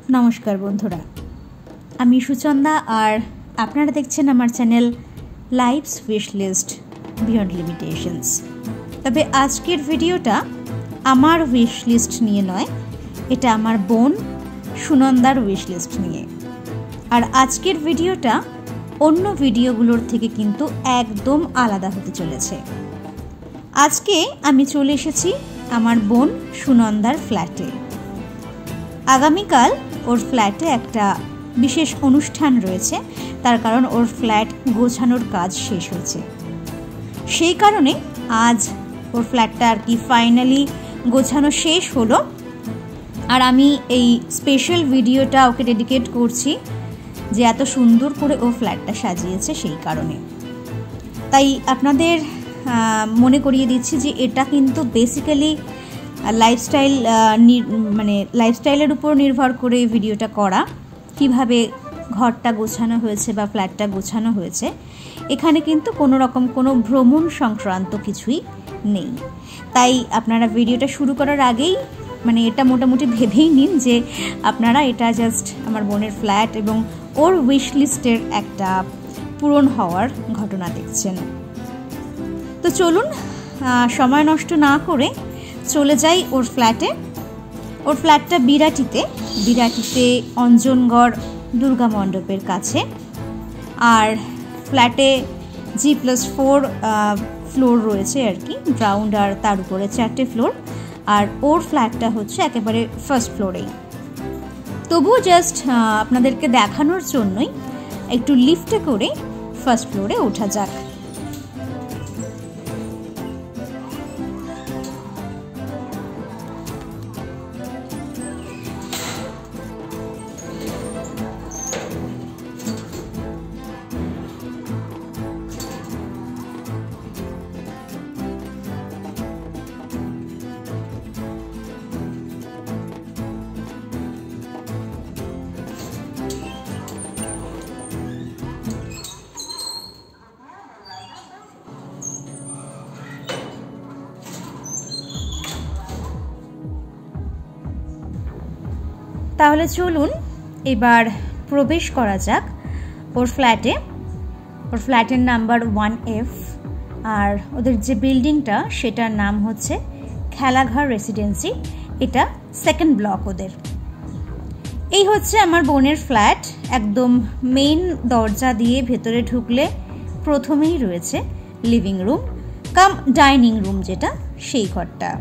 নমস্কার বন্ধুরা, আমি সুচন্দা আর আপনারা দেখছেন আমার channel life's wish list beyond limitations. তবে আজকের ভিডিওটা আমার উইশ লিস্ট নিয়ে নয়, এটা আমার বোন সুনন্দার উইশ লিস্ট নিয়ে। আর আজকের ভিডিওটা অন্য ভিডিওগুলোর থেকে কিন্তু একদম আলাদা হতে চলেছে। আজকে আমি চলে এসেছি আমার বোন সুনন্দার ফ্ল্যাটে। আগামীকাল ওর ফ্ল্যাটে একটা বিশেষ অনুষ্ঠান রয়েছে, তার কারণ ওর ফ্ল্যাট গোছানোর কাজ শেষ হয়েছে। সেই কারণে আজ ওর ফ্ল্যাটটা আর কি ফাইনালি গোছানো শেষ হলো। আর আমি এই স্পেশাল ভিডিওটা ওকে ডেডিকেট করছি যে এত সুন্দর করে ও ফ্ল্যাটটা সাজিয়েছে সেই কারণে। তাই আপনাদের মনে করিয়ে দিচ্ছি যে এটা কিন্তু বেসিক্যালি লাইফস্টাইলের উপর নির্ভর করে ভিডিওটা করা, কিভাবে ঘরটা গোছানো হয়েছে বা ফ্ল্যাটটা গোছানো হয়েছে। এখানে কিন্তু কোনো রকম কোনো ভ্রমণ সংক্রান্ত কিছুই নেই। তাই আপনারা ভিডিওটা শুরু করার আগেই এটা মোটামুটি ভেবেই নিন যে আপনারা এটা জাস্ট আমার বোনের ফ্ল্যাট এবং ওর উইশ লিস্টের একটা পূরণ হওয়ার ঘটনা দেখছেন। তো চলুন সময় নষ্ট না করে চলে যাই ওর ফ্ল্যাটে। ওর ফ্ল্যাটটা বিরাটিতে অঞ্জনগড় দুর্গা মণ্ডপের কাছে। আর ফ্ল্যাটে G+4 ফ্লোর রয়েছে আর কি, গ্রাউন্ড আর তার উপরে 4টে ফ্লোর। আর ওর ফ্ল্যাটটা হচ্ছে একেবারে ফার্স্ট ফ্লোরেই। তবুও জাস্ট আপনাদেরকে দেখানোর জন্যই একটু লিফটে করে ফার্স্ট ফ্লোরে ওঠা যাক। তাহলে চলুন এবার প্রবেশ করা যাক ওর ফ্ল্যাটে। ওর ফ্ল্যাটের নাম্বার 1F, আর ওদের যে বিল্ডিংটা সেটার নাম হচ্ছে খেলাঘর রেসিডেন্সি। এটা সেকেন্ড ব্লক ওদের। এই হচ্ছে আমার বোনের ফ্ল্যাট। একদম মেইন দরজা দিয়ে ভেতরে ঢুকলে প্রথমেই রয়েছে living room cum dining room, যেটা সেই ঘরটা।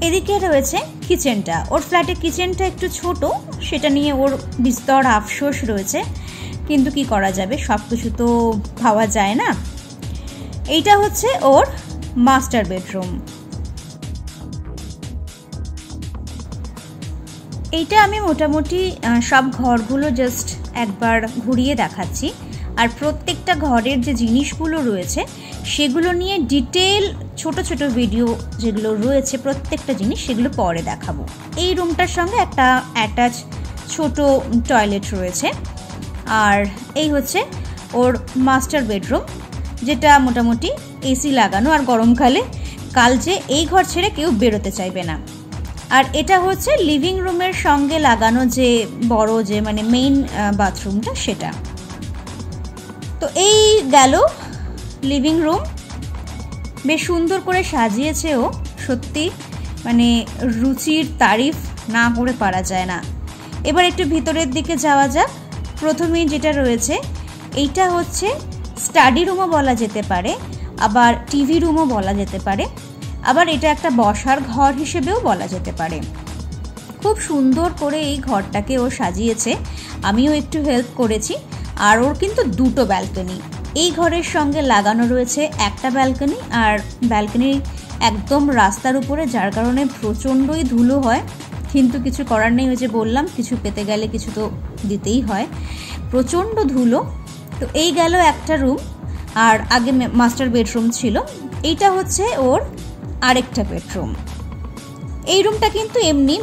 এদিকে রয়েছে কিচেনটা। ওর ফ্ল্যাটের কিচেনটা একটু ছোট, সেটা নিয়ে ওর বিস্তর আফসোস রয়েছে, কিন্তু কি করা যাবে, সব কিছু তো পাওয়া যায় না। এইটা হচ্ছে ওর মাস্টার বেডরুম। এইটা আমি মোটামুটি সব ঘরগুলো জাস্ট একবার ঘুরিয়ে দেখাচ্ছি। আর প্রত্যেকটা ঘরের যে জিনিসগুলো রয়েছে সেগুলো নিয়ে ডিটেল ছোট ছোট ভিডিও যেগুলো রয়েছে প্রত্যেকটা জিনিস সেগুলো পরে দেখাবো। এই রুমটার সঙ্গে একটা অ্যাটাচ ছোট টয়লেট রয়েছে। আর এই হচ্ছে ওর মাস্টার বেডরুম, যেটা মোটামুটি এসি লাগানো, আর গরমকালে কাল যে এই ঘর ছেড়ে কেউ বেরোতে চাইবে না। আর এটা হচ্ছে লিভিং রুমের সঙ্গে লাগানো যে বড় যে মেইন বাথরুমটা, সেটা। তো এই গেল লিভিং রুম। বেশ সুন্দর করে সাজিয়েছে ও, সত্যি রুচির তারিফ না করে পারা যায় না। এবার একটু ভিতরের দিকে যাওয়া যাক। প্রথমেই যেটা রয়েছে এইটা হচ্ছে স্টাডি রুমও বলা যেতে পারে, আবার টিভি রুমও বলা যেতে পারে, আবার এটা একটা বসার ঘর হিসেবেও বলা যেতে পারে। খুব সুন্দর করে এই ঘরটাকে ও সাজিয়েছে, আমিও একটু হেল্প করেছি। আর ওর কিন্তু দুটো ব্যালকনি এই ঘরের সঙ্গে লাগানো রয়েছে, একটা ব্যালকনি। আর ব্যালকনি একদম রাস্তার উপরে, যার কারণে প্রচণ্ডই ধুলো হয়, কিন্তু কিছু করার নেই। ওই যে বললাম, কিছু পেতে গেলে কিছু তো দিতেই হয়, প্রচণ্ড ধুলো। তো এই গেল একটা রুম। আর আগে মাস্টার বেডরুম ছিল, এইটা হচ্ছে ওর আরেকটা বেডরুম। এই রুমটা কিন্তু এমনি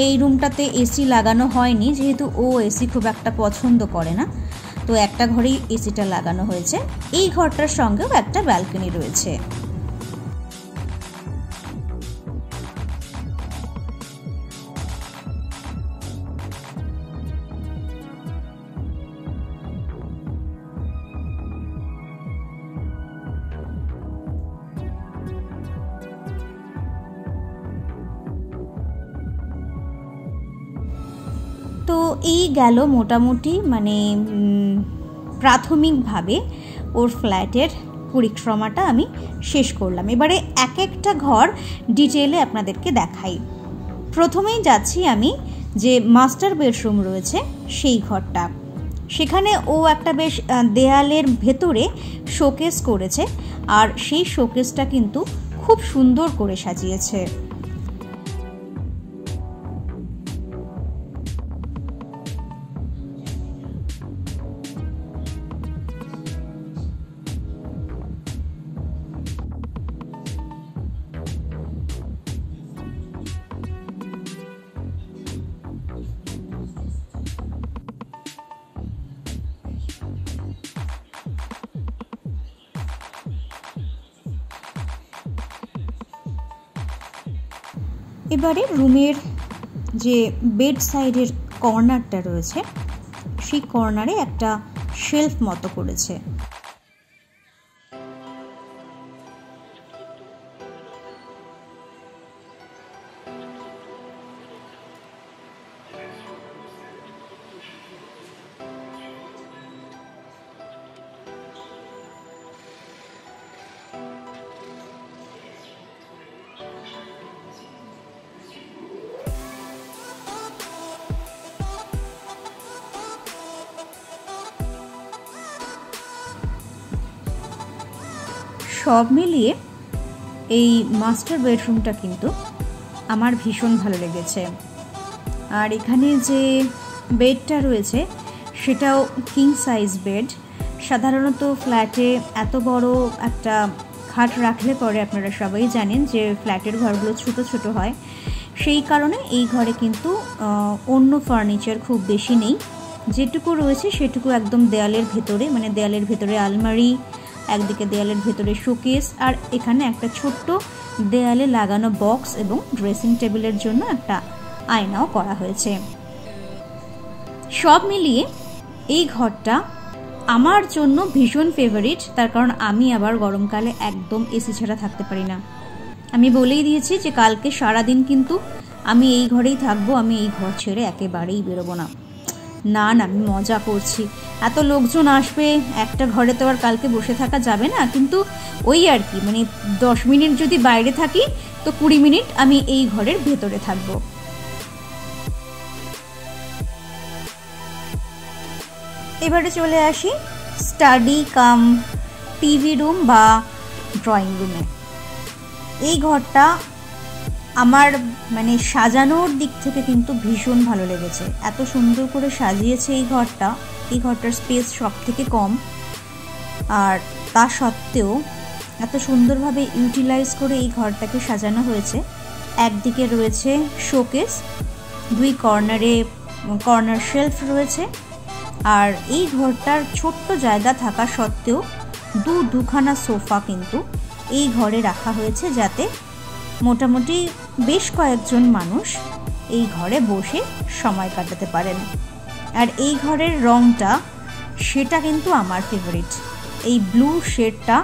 এই রুমটাতে এসি লাগানো হয়নি, যেহেতু ও এসি খুব একটা পছন্দ করে না, তো একটা ঘরেই এসিটা লাগানো হয়েছে। এই ঘরটার সঙ্গেও একটা ব্যালকনি রয়েছে। তো এই গেল মোটামুটি মানে প্রাথমিকভাবে ওর ফ্ল্যাটের পরিক্রমাটা আমি শেষ করলাম। এবারে এক একটা ঘর ডিটেলে আপনাদেরকে দেখাই। প্রথমেই যাচ্ছি আমি যে মাস্টার বেডরুম রয়েছে সেই ঘরটা। সেখানে ও একটা বেশ দেয়ালের ভেতরে শোকেস করেছে, আর সেই শোকেসটা কিন্তু খুব সুন্দর করে সাজিয়েছে। এবারে রুমের যে বেড সাইডের কর্নারটা রয়েছে সেই কর্নারে একটা শেলফ মতো করেছে। সব মিলিয়ে এই মাস্টার বেডরুমটা কিন্তু আমার ভীষণ ভালো লেগেছে। আর এখানে যে বেডটা রয়েছে সেটাও কিং সাইজ বেড। সাধারণত ফ্ল্যাটে এত বড় একটা খাট রাখলে পরে আপনারা সবাই জানেন যে ফ্ল্যাটের ঘরগুলো ছোট ছোট হয়, সেই কারণে এই ঘরে কিন্তু অন্য ফার্নিচার খুব বেশি নেই। যেটুকু রয়েছে সেটুকু একদম দেয়ালের ভেতরে, মানে দেয়ালের ভেতরে আলমারি, একদিকে দেয়ালের ভেতরে শোকেস, আর এখানে একটা ছোট্ট দেয়ালে লাগানো বক্স এবং ড্রেসিং টেবিলের জন্য একটা আয়নাও করা হয়েছে। সব মিলিয়ে এই ঘরটা আমার জন্য ভীষণ ফেভারিট, তার কারণ আমি আবার গরমকালে একদম এসি ছাড়া থাকতে পারি না। আমি বলেই দিয়েছি যে কালকে সারাদিন কিন্তু আমি এই ঘরেই থাকবো, আমি এই ঘর ছেড়ে একেবারেই বেরোবো না। না না, আমি মজা করছি, এত লোকজন আসবে একটা ঘরে তো আর কালকে বসে থাকা যাবে না, কিন্তু ওই আর কি, মানে 10 মিনিট যদি বাইরে থাকি তো 20 মিনিট আমি এই ঘরের ভেতরে থাকবো। এবারে চলে আসি স্টাডি কাম টিভি রুম বা ড্রয়িং রুমে। এই ঘরটা আমার মানে সাজানোর দিক থেকে কিন্তু ভীষণ ভালো লেগেছে। এত সুন্দর করে সাজিয়েছে এই ঘরটা। এই ঘরটার স্পেস সব থেকে কম, আর তা সত্ত্বেও এত সুন্দরভাবে ইউটিলাইজ করে এই ঘরটাকে সাজানো হয়েছে। একদিকে রয়েছে শোকেস, দুই কর্নারে কর্নার শেলফ রয়েছে, আর এই ঘরটার ছোট্ট জায়গা থাকা সত্ত্বেও দুখানা সোফা কিন্তু এই ঘরে রাখা হয়েছে, যাতে মোটামুটি বেশ কয়েকজন মানুষ এই ঘরে বসে সময় কাটাতে পারেন। আর এই ঘরের রংটা সেটা কিন্তু আমার ফেভারিট। এই ব্লু শেডটা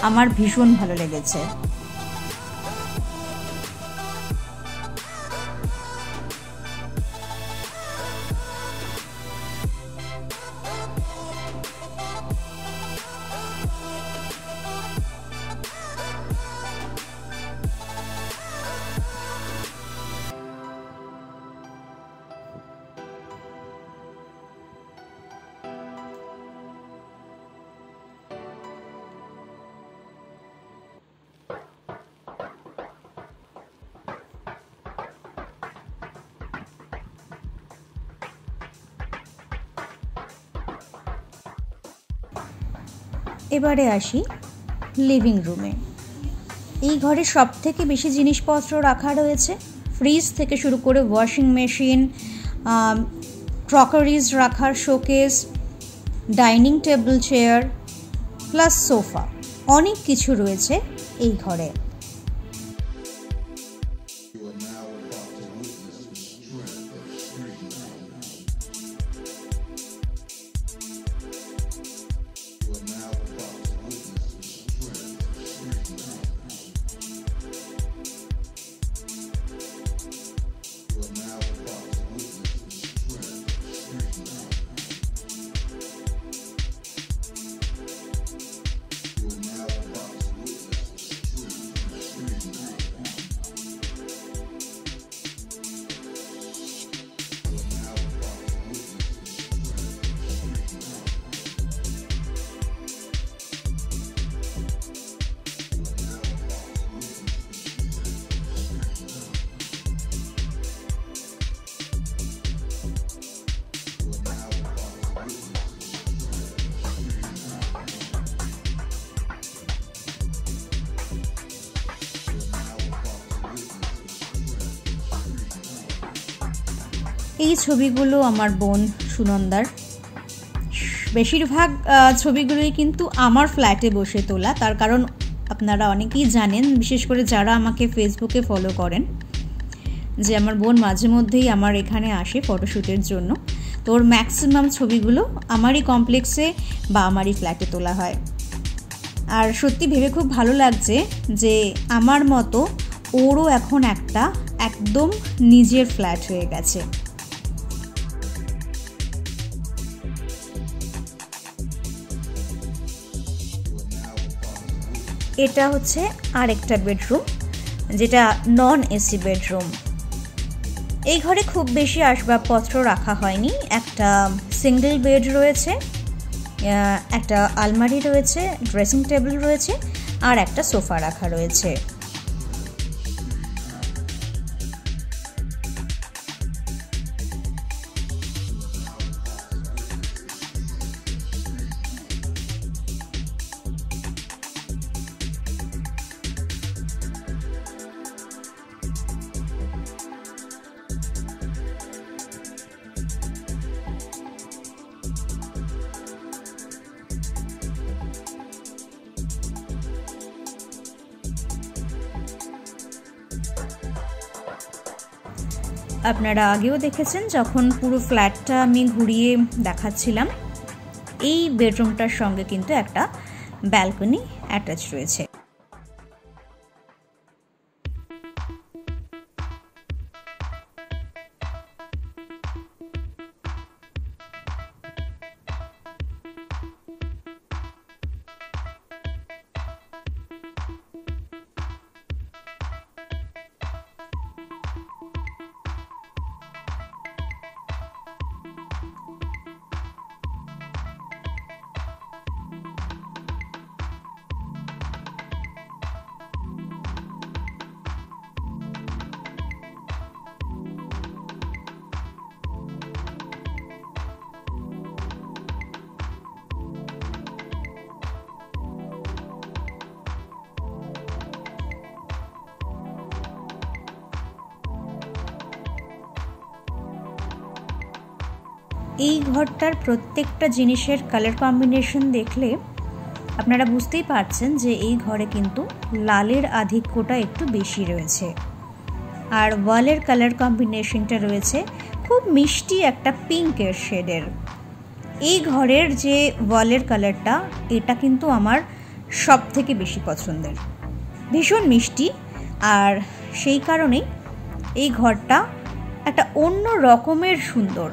আমার ভীষণ ভালো লেগেছে। এবারে আসি লিভিং রুমে। এই ঘরে সব থেকে বেশি জিনিসপত্র রাখা রয়েছে, ফ্রিজ থেকে শুরু করে ওয়াশিং মেশিন, ক্রকারিজ রাখার showcase, dining table, chair plus sofa, অনেক কিছু রয়েছে এই ঘরে। এই ছবিগুলো আমার বোন সুনন্দার। বেশিরভাগ ছবিগুলোই কিন্তু আমার ফ্ল্যাটে বসে তোলা, তার কারণ আপনারা অনেকেই জানেন, বিশেষ করে যারা আমাকে ফেসবুকে ফলো করেন, যে আমার বোন মাঝে মধ্যেই আমার এখানে আসে ফটোশ্যুটের জন্য। তো ওর ম্যাক্সিমাম ছবিগুলো আমারই কমপ্লেক্সে বা আমারই ফ্ল্যাটে তোলা হয়। আর সত্যি ভেবে খুব ভালো লাগছে যে আমার মতো ওরও এখন একটা একদম নিজের ফ্ল্যাট হয়ে গেছে। এটা হচ্ছে আরেকটা বেডরুম, যেটা নন এসি বেডরুম। এই ঘরে খুব বেশি আসবাবপত্র রাখা হয়নি। একটা সিঙ্গেল বেড রয়েছে, একটা আলমারি রয়েছে, ড্রেসিং টেবিল রয়েছে, আর একটা সোফা রাখা রয়েছে। আপনারা আগেও দেখেছেন যখন পুরো ফ্ল্যাটটা আমি ঘুরিয়ে দেখাচ্ছিলাম, এই বেডরুমটার সঙ্গে কিন্তু একটা ব্যালকনি অ্যাটাচ রয়েছে। এই ঘরটার প্রত্যেকটা জিনিসের কালার কম্বিনেশন দেখলে আপনারা বুঝতেই পারছেন যে এই ঘরে কিন্তু লালের আধিক্যটা একটু বেশি রয়েছে। আর ওয়ালের কালার কম্বিনেশনটা রয়েছে খুব মিষ্টি একটা পিঙ্কের শেডের। এই ঘরের যে ওয়ালের কালারটা, এটা কিন্তু আমার সব থেকে বেশি পছন্দের। ভীষণ মিষ্টি, আর সেই কারণেই এই ঘরটা একটা অন্য রকমের সুন্দর।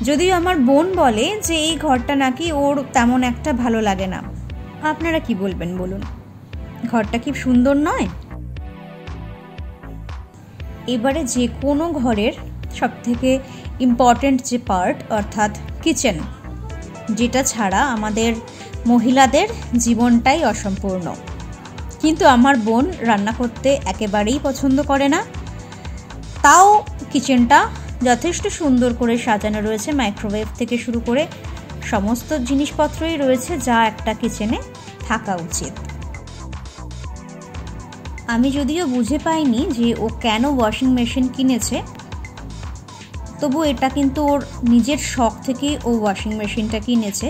যদিও আমার বোন বলে যে এই ঘরটা নাকি ওর তেমন একটা ভালো লাগে না। আপনারা কি বলবেন বলুন, ঘরটা কি সুন্দর নয়? এবারে যে কোনো ঘরের সবথেকে ইম্পর্ট্যান্ট যে পার্ট, অর্থাৎ কিচেন, যেটা ছাড়া আমাদের মহিলাদের জীবনটাই অসম্পূর্ণ। কিন্তু আমার বোন রান্না করতে একেবারেই পছন্দ করে না, তাও কিচেনটা যথেষ্ট সুন্দর করে সাজানো রয়েছে। মাইক্রোওয়েভ থেকে শুরু করে সমস্ত জিনিসপত্রই রয়েছে যা একটা কিচেনে থাকা উচিত। আমি যদিও বুঝে পাইনি যে ও কেন ওয়াশিং মেশিন কিনেছে, তবু এটা কিন্তু ওর নিজের শখ থেকেই ও ওয়াশিং মেশিনটা কিনেছে।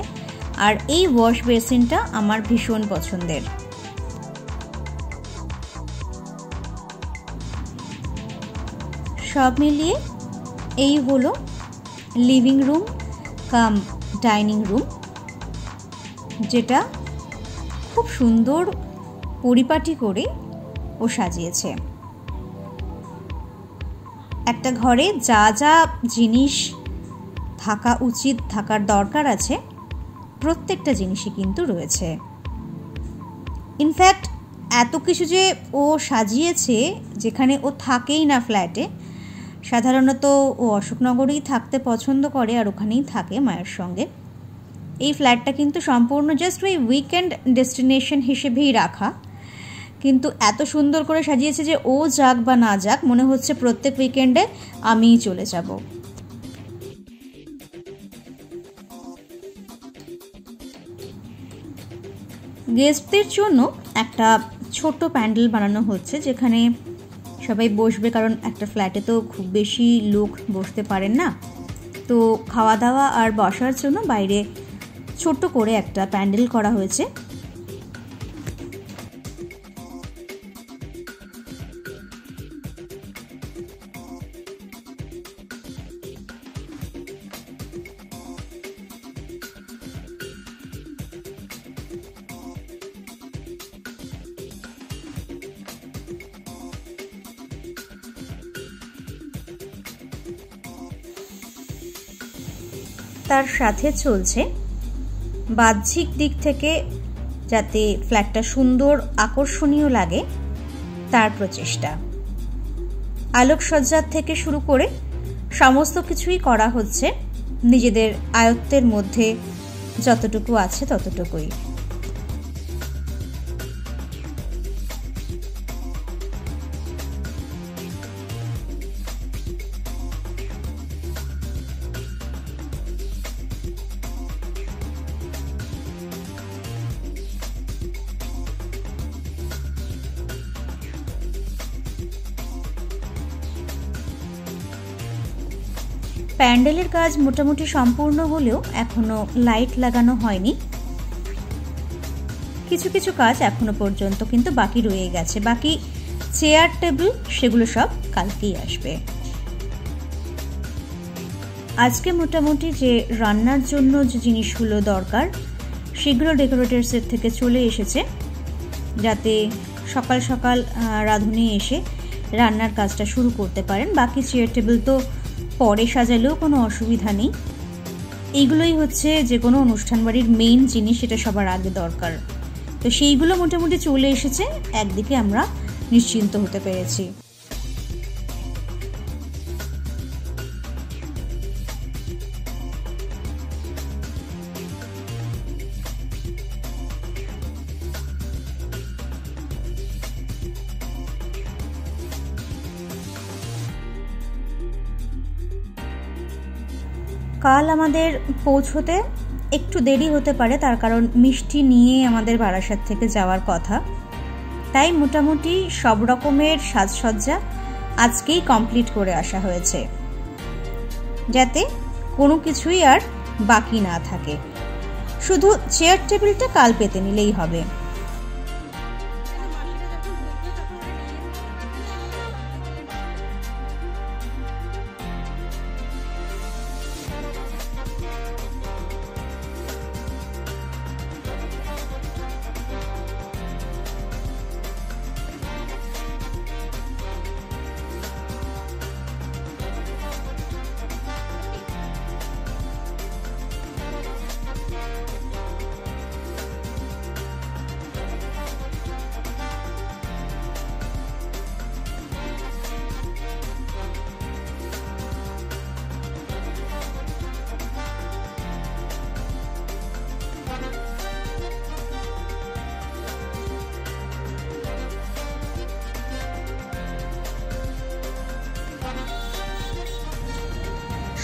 আর এই ওয়াশ বেসিনটা আমার ভীষণ পছন্দের। সব মিলিয়ে এই হলো living room cum dining room, যেটা খুব সুন্দর পরিপাটি করে ও সাজিয়েছে। একটা ঘরে যা যা জিনিস থাকা উচিত, থাকার দরকার আছে, প্রত্যেকটা জিনিসই কিন্তু রয়েছে। ইনফ্যাক্ট এত কিছু যে ও সাজিয়েছে, যেখানে ও থাকেই না ফ্ল্যাটে, সাধারণত ও অশোকনগরেই থাকতে পছন্দ করে আর ওখানেই থাকে মায়ের সঙ্গে। এই ফ্ল্যাটটা কিন্তু সম্পূর্ণ জাস্ট ওই উইকেন্ড ডেস্টিনেশন হিসেবেই রাখা, কিন্তু এত সুন্দর করে সাজিয়েছে যে ও যাক বা না যাক, মনে হচ্ছে প্রত্যেক উইকেন্ডে আমিই চলে যাব। গেস্টদের জন্য একটা ছোট প্যান্ডেল বানানো হচ্ছে, যেখানে সবাই বসবে, কারণ একটা ফ্ল্যাটে তো খুব বেশি লোক বসতে পারেন না। তো খাওয়া দাওয়া আর বসার জন্য বাইরে ছোট্ট করে একটা প্যান্ডেল করা হয়েছে। তার সাথে চলছে বাহ্যিক দিক থেকে যাতে ফ্ল্যাটটা সুন্দর আকর্ষণীয় লাগে তার প্রচেষ্টা। আলোকসজ্জার থেকে শুরু করে সমস্ত কিছুই করা হচ্ছে নিজেদের আয়ত্তের মধ্যে যতটুকু আছে ততটুকুই। প্যান্ডেলের কাজ মোটামুটি সম্পূর্ণ হলেও এখনো লাইট লাগানো হয়নি। কিছু কিছু কাজ এখনো পর্যন্ত কিন্তু বাকি রয়ে গেছে। বাকি চেয়ার টেবিল সেগুলো সব কালকেই আসবে। আজকে মোটামুটি যে রান্নার জন্য যে জিনিসগুলো দরকার সেগুলো ডেকোরেটরসের থেকে চলে এসেছে, যাতে সকাল সকাল রাঁধুনি এসে রান্নার কাজটা শুরু করতে পারেন। বাকি চেয়ার টেবিল তো পরে সাজালেও কোনো অসুবিধা নেই। এইগুলোই হচ্ছে যে কোনো অনুষ্ঠান বাড়ির মেইন জিনিস, এটা সবার আগে দরকার। তো সেইগুলো মোটামুটি চলে এসেছে, একদিকে আমরা নিশ্চিন্ত হতে পেরেছি। কাল আমাদের পৌঁছতে একটু দেরি হতে পারে, তার কারণ মিষ্টি নিয়ে আমাদের বারাসাত থেকে যাওয়ার কথা। তাই মোটামুটি সব রকমের সাজসজ্জা আজকেই কমপ্লিট করে আসা হয়েছে, যাতে কোনো কিছুই আর বাকি না থাকে। শুধু চেয়ার টেবিলটা কাল পেতে নিলেই হবে।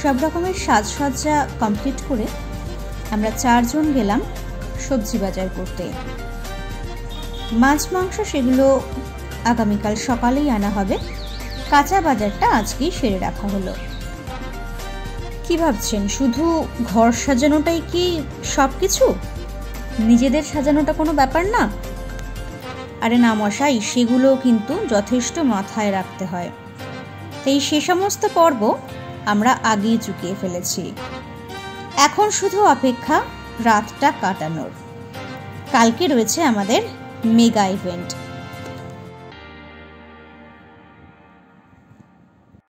সব রকমের সাজসজ্জা কমপ্লিট করে আমরা 4 জন গেলাম সবজি বাজার করতে। মাছ মাংস সেগুলো আগামীকাল সকালেই আনা হবে, কাঁচা বাজারটা আজকেই সেরে রাখা হলো। কি ভাবছেন, শুধু ঘর সাজানোটাই কি সব কিছু? নিজেদের সাজানোটা কোনো ব্যাপার না? আরে না মশাই, সেগুলো কিন্তু যথেষ্ট মাথায় রাখতে হয়। তাই সে সমস্ত পর্ব আমরা আগেই চুকিয়ে ফেলেছি। এখন শুধু অপেক্ষা রাতটা কাটানোর। কালকে রয়েছে আমাদের মেগা ইভেন্ট।